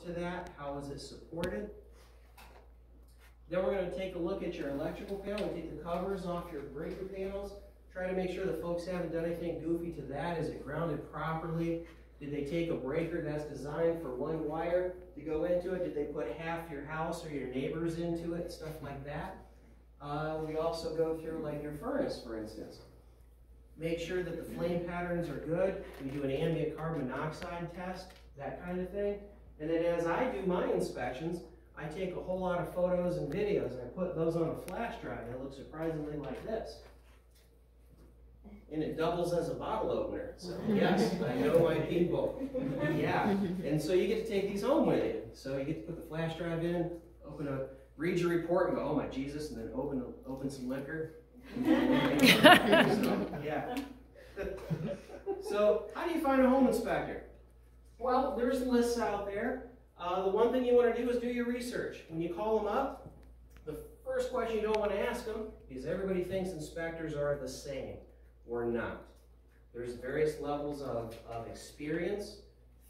to that? How is it supported? Then we're going to take a look at your electrical panel and take the covers off your breaker panels. Try to make sure the folks haven't done anything goofy to that. Is it grounded properly? Did they take a breaker that's designed for one wire to go into it? Did they put half your house or your neighbors into it? Stuff like that. We also go through like your furnace, for instance. Make sure that the flame patterns are good. We do an ambient carbon monoxide test, that kind of thing. And then as I do my inspections, I take a whole lot of photos and videos and I put those on a flash drive that looks surprisingly like this. And it doubles as a bottle opener. So yes, I know my people. Yeah. And so you get to take these home with you. So you get to put the flash drive in, read your report and go, oh my Jesus, and then open some liquor. So, yeah. So how do you find a home inspector? Well, there's lists out there. The one thing you want to do is do your research. When you call them up, the first question you don't want to ask them is everybody thinks inspectors are the same. Or not. There's various levels of experience,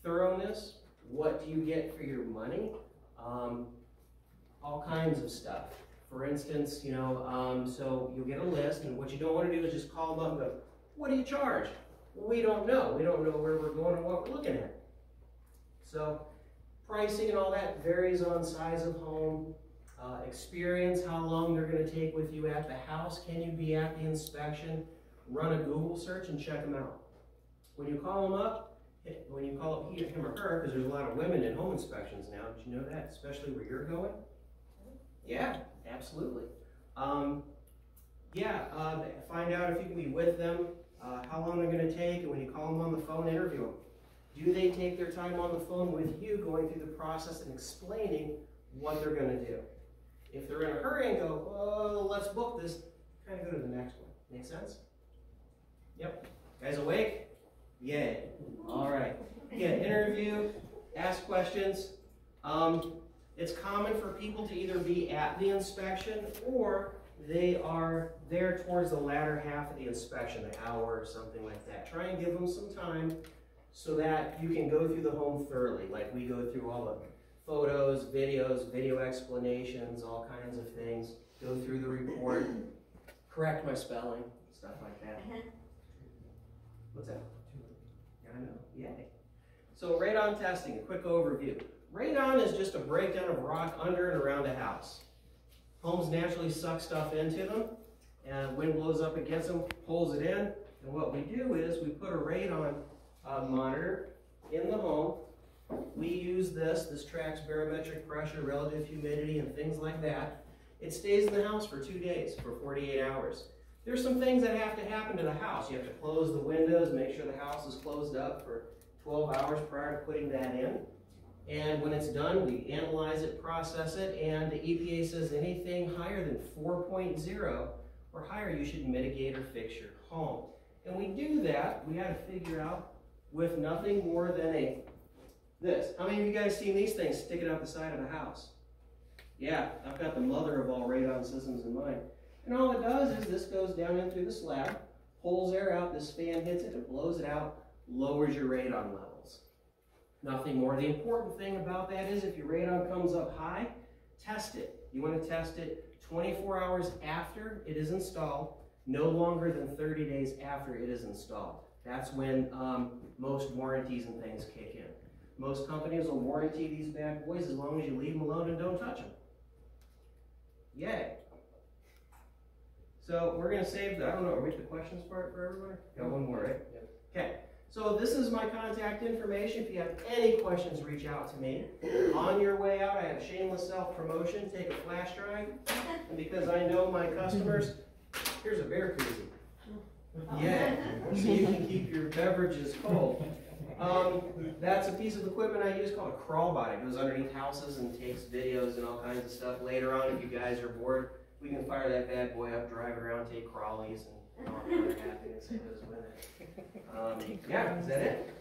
thoroughness, what do you get for your money, all kinds of stuff. For instance, you know, so you'll get a list, and what you don't want to do is just call them up and go, what do you charge? Well, we don't know. We don't know where we're going or what we're looking at. So pricing and all that varies on size of home, experience, how long they're going to take with you at the house, can you be at the inspection, run a Google search and check them out. When you call them up, when you call up him or her, because there's a lot of women in home inspections now, did you know that, especially where you're going? Yeah, absolutely. Find out if you can be with them, how long they're going to take, and when you call them on the phone, interview them. Do they take their time on the phone with you, going through the process and explaining what they're going to do? If they're in a hurry and go, oh, let's book this, kind of go to the next one. Make sense? Yep. Guys awake? Yay. All right. Yeah, interview, ask questions. It's common for people to either be at the inspection or they are there towards the latter half of the inspection, an hour or something like that. Try and give them some time so that you can go through the home thoroughly. Like we go through all the photos, videos, video explanations, all kinds of things. Go through the report, correct my spelling, stuff like that. What's that? I know, yay. So radon testing, a quick overview. Radon is just a breakdown of rock under and around a house. Homes naturally suck stuff into them, and wind blows up against them, pulls it in, and what we do is we put a radon monitor in the home. We use this tracks barometric pressure, relative humidity, and things like that. It stays in the house for 2 days, for 48 hours. There's some things that have to happen to the house. You have to close the windows, make sure the house is closed up for 12 hours prior to putting that in. And when it's done, we analyze it, process it, and the EPA says anything higher than 4.0 or higher, you should mitigate or fix your home. And we do that, we got to figure out with nothing more than this. How many of you guys seen these things sticking out the side of the house? Yeah, I've got the mother of all radon systems in mind. And all it does is this goes down in through the slab, pulls air out, this fan hits it, it blows it out, lowers your radon levels. Nothing more. The important thing about that is if your radon comes up high, test it. You want to test it 24 hours after it is installed, no longer than 30 days after it is installed. That's when most warranties and things kick in. Most companies will warranty these bad boys as long as you leave them alone and don't touch them. Yay. So we're going to save the, I don't know, are we at the questions part for everybody? Got one more, right? Yep. Okay. So this is my contact information. If you have any questions, reach out to me. On your way out, I have shameless self-promotion. Take a flash drive. And because I know my customers, here's a beer koozie. Yeah. So you can keep your beverages cold. That's a piece of equipment I use called a crawl bot. It goes underneath houses and takes videos and all kinds of stuff. Later on, if you guys are bored, we can fire that bad boy up, drive around, take crawlies, and all kinds of happiness that goes with it. Yeah, is that it?